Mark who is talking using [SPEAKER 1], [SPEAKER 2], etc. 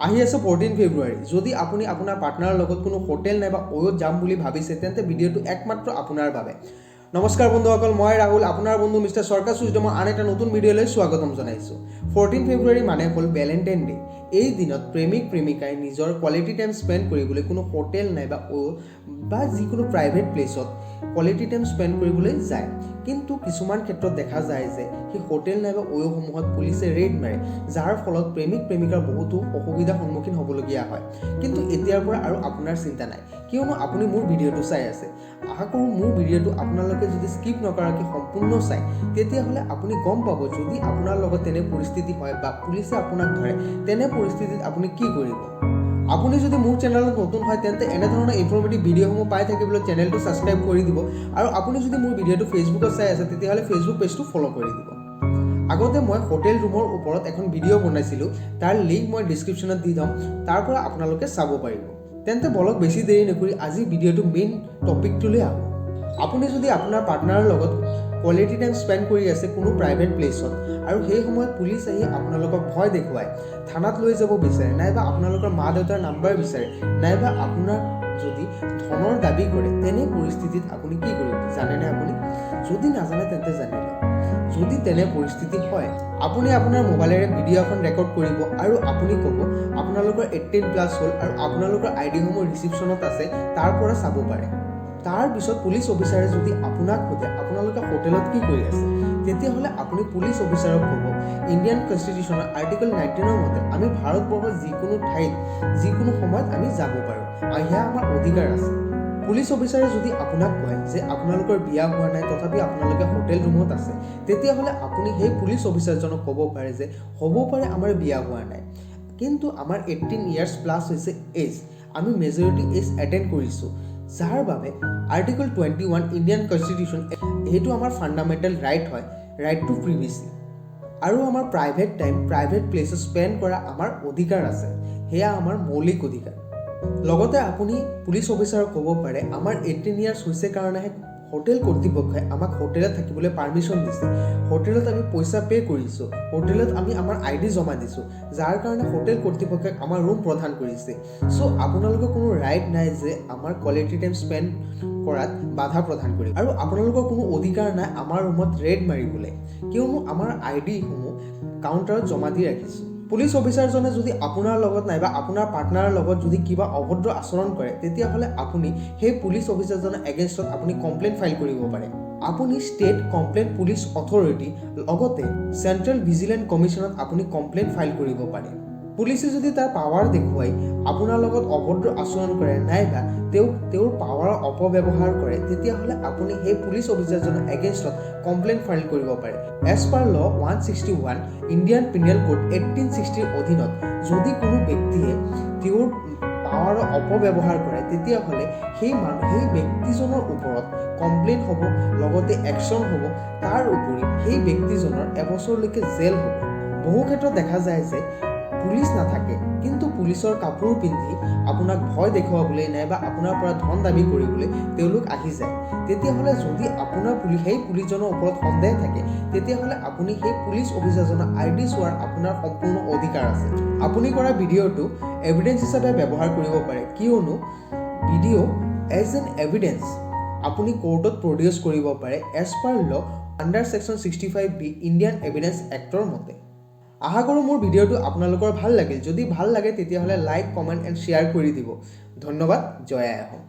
[SPEAKER 1] আহি আছে 14 ফেব্ৰুৱাৰী। যদি আপুনি আপোনাৰ পাৰ্টনাৰৰ লগত কোনো হোটেল নাইবা অয়ত যাম বুলি ভাবিছে তেন্তে ভিডিঅ'টো একমাত্ৰ আপোনাৰ বাবে। নমস্কাৰ বন্ধুসকল, মই ৰাহুল, আপোনাৰ বন্ধু মিষ্টাৰ সৰকাৰ সুইচডমৰ আন এটা নতুন ভিডিঅ'লৈ স্বাগতম জনাইছোঁ। 14 ফেব্ৰুৱাৰী মানে হ'ল ভেলেণ্টাইন ডে। এই দিনত প্ৰেমিক প্ৰেমিকাই নিজৰ কোৱালিটি টাইম স্পেণ্ড কৰিবলৈ কোনো হোটেল নাইবা অয়ত বা যিকোনো প্ৰাইভেট প্লেচত কোৱালিটি টাইম স্পেণ্ড কৰিবলৈ যায়। কিন্তু কিছুমান ক্ষেত্ৰত দেখা যায় যে সেই হোটেল নাইবা অয়সমূহত পুলিচে ৰেইড মাৰে, যাৰ ফলত প্ৰেমিক প্ৰেমিকাৰ বহুতো অসুবিধাৰ সন্মুখীন হ'বলগীয়া হয়। কিন্তু এতিয়াৰ পৰা আৰু আপোনাৰ চিন্তা নাই, কিয়নো আপুনি মোৰ ভিডিঅ'টো চাই আছে। আশা কৰোঁ মোৰ ভিডিঅ'টো আপোনালোকে যদি স্কিপ নকৰাকৈ সম্পূৰ্ণ চায়, তেতিয়াহ'লে আপুনি গম পাব যদি আপোনাৰ লগত তেনে পৰিস্থিতি হয় বা পুলিচে আপোনাক ধৰে, তেনে পৰিস্থিতিত আপুনি কি কৰিব। আপুনি যদি মোৰ চেনেলত নতুন হয় তেন্তে এনেধৰণৰ ইনফৰ্মেটিভ ভিডিঅ'সমূহ পাই থাকিবলৈ চেনেলটো ছাবস্ক্ৰাইব কৰি দিব, আৰু আপুনি যদি মোৰ ভিডিঅ'টো ফেচবুকত চাই আছে তেতিয়াহ'লে ফেচবুক পেজটো ফ'ল' কৰি দিব। আগতে মই হোটেল ৰুমৰ ওপৰত এখন ভিডিঅ' বনাইছিলোঁ, তাৰ লিংক মই ডিছক্ৰিপশ্যনত দি দিম, তাৰ পৰা আপোনালোকে চাব পাৰিব। তেন্তে বলক বেছি দেৰি নকৰি আজি ভিডিঅ'টো মেইন টপিকটোলৈ আহোঁ। আপুনি যদি আপোনাৰ পাৰ্টনাৰৰ লগত কোৱালিটি টাইম স্পেণ্ড কৰি আছে কোনো প্ৰাইভেট প্লেচত, আৰু সেই সময়ত পুলিচ আহি আপোনালোকক ভয় দেখুৱাই থানাত লৈ যাব বিচাৰে, নাইবা আপোনালোকৰ মা দেউতাৰ নাম্বাৰ বিচাৰে, নাইবা আপোনাক যদি ধনৰ দাবী কৰে, তেনে পৰিস্থিতিত আপুনি কি কৰিব জানেনে? আপুনি যদি নাজানে তেন্তে জানি লওক। যদি তেনে পৰিস্থিতি হয়, আপুনি আপোনাৰ মোবাইলেৰে ভিডিঅ' এখন ৰেকৰ্ড কৰিব আৰু আপুনি ক'ব আপোনালোকৰ 18+ হ'ল আৰু আপোনালোকৰ আইডিসমূহ ৰিচিপশ্যনত আছে, তাৰ পৰা চাব পাৰে। তাৰপিছত পুলিচ অফিচাৰে যদি আপোনাক সোধে আপোনালোকে হোটেলত কি কৰি আছে, তেতিয়াহ'লে আপুনি পুলিচ অফিচাৰক ক'ব ইণ্ডিয়ান কনষ্টিটিউশ্যনৰ আৰ্টিকল 19 মতে আমি ভাৰতবৰ্ষৰ যিকোনো ঠাইত যিকোনো সময়ত আমি যাব পাৰোঁ, আৰু সেয়া আমাৰ অধিকাৰ আছে। পুলিচ অফিচাৰে যদি আপোনাক কয় যে আপোনালোকৰ বিয়া হোৱা নাই তথাপি আপোনালোকে হোটেল ৰুমত আছে, তেতিয়াহ'লে আপুনি সেই পুলিচ অফিচাৰজনক ক'ব পাৰে যে হ'ব পাৰে আমাৰ বিয়া হোৱা নাই, কিন্তু আমাৰ 18 years+ হৈছে এজ, আমি মেজৰিটি এজ এটেণ্ড কৰিছোঁ, যাৰ বাবে আৰ্টিকল 21 ইণ্ডিয়ান কনষ্টিটিউশ্যন সেইটো আমাৰ ফাণ্ডামেণ্টেল ৰাইট হয়, ৰাইট টু প্ৰিভেচি। আৰু আমাৰ প্ৰাইভেট টাইম প্ৰাইভেট প্লেচত স্পেণ্ড কৰা আমাৰ অধিকাৰ আছে, সেয়া আমাৰ মৌলিক অধিকাৰ। লগতে আপুনি পুলিচ অফিচাৰক ক'ব পাৰে আমাৰ 18 years হৈছে কাৰণেহে হোটেল কৰ্তৃপক্ষই আমাক হোটেলত থাকিবলৈ পাৰ্মিশ্যন দিছে, হোটেলত আমি পইচা পে' কৰিছোঁ, হোটেলত আমি আমাৰ ID জমা দিছোঁ, যাৰ কাৰণে হোটেল কৰ্তৃপক্ষই আমাৰ ৰুম প্ৰদান কৰিছে। চ' আপোনালোকৰ কোনো ৰাইট নাই যে আমাৰ কোৱালিটি টাইম স্পেণ্ড কৰাত বাধা প্ৰদান কৰিব, আৰু আপোনালোকৰ কোনো অধিকাৰ নাই আমাৰ ৰুমত ৰেড মাৰিবলৈ, কিয়নো আমাৰ IDসমূহ কাউণ্টাৰত জমা দি ৰাখিছোঁ। পুলিচ অফিচাৰজনে যদি আপোনাৰ লগত নাইবা আপোনাৰ পাৰ্টনাৰৰ লগত যদি কিবা অভদ্ৰ আচৰণ কৰে, তেতিয়াহ'লে আপুনি সেই পুলিচ অফিচাৰজনৰ এগেইনষ্টত আপুনি কমপ্লেইন ফাইল কৰিব পাৰে। আপুনি ষ্টেট কমপ্লেইন পুলিচ অথৰিটি লগতে চেণ্ট্ৰেল ভিজিলেন্স কমিশ্যনত আপুনি কমপ্লেইন ফাইল কৰিব পাৰে। পুলিচে যদি তাৰ পাৱাৰ দেখুৱাই আপোনাৰ লগত অভদ্ৰ আচৰণ কৰে নাইবা তেওঁৰ পাৱাৰৰ অপব্যৱহাৰ কৰে, তেতিয়াহ'লে আপুনি সেই পুলিচ অফিচাৰজনৰ এগেইনষ্টত কমপ্লেইন ফাইল কৰিব পাৰে। এজ পাৰ ল 161 ইণ্ডিয়ান পিনেল কোড 1860 অধীনত যদি কোনো ব্যক্তিয়ে তেওঁৰ পাৱাৰৰ অপব্যৱহাৰ কৰে, তেতিয়াহ'লে সেই ব্যক্তিজনৰ ওপৰত কমপ্লেইন হ'ব, লগতে একশ্যন হ'ব, তাৰ উপৰি সেই ব্যক্তিজনৰ এবছৰলৈকে জেল হ'ব। বহু ক্ষেত্ৰত দেখা যায় যে পুলিচ নাথাকে, কিন্তু পুলিচৰ কাপোৰ পিন্ধি আপোনাক ভয় দেখুৱাবলৈ নাইবা আপোনাৰ পৰা ধন দাবী কৰিবলৈ তেওঁলোক আহি যায়। তেতিয়াহ'লে যদি আপোনাৰ সেই পুলিচজনৰ ওপৰত সন্দেহ থাকে, তেতিয়াহ'লে আপুনি সেই পুলিচ অফিচাৰজনৰ ID চোৱাৰ আপোনাৰ সম্পূৰ্ণ অধিকাৰ আছে। আপুনি কৰা ভিডিঅ'টো এভিডেন্স হিচাপে ব্যৱহাৰ কৰিব পাৰে, কিয়নো ভিডিঅ' এজ এন এভিডেন্স আপুনি কোৰ্টত প্ৰডিউচ কৰিব পাৰে এজ পাৰ ল under section 65B Indian evidence actor মতে। আশা কৰোঁ মোৰ ভিডিঅ'টো আপোনালোকৰ ভাল লাগিল। যদি ভাল লাগে তেতিয়াহ'লে লাইক, কমেণ্ট এণ্ড শ্বেয়াৰ কৰি দিব। ধন্যবাদ। জয় আই অসম।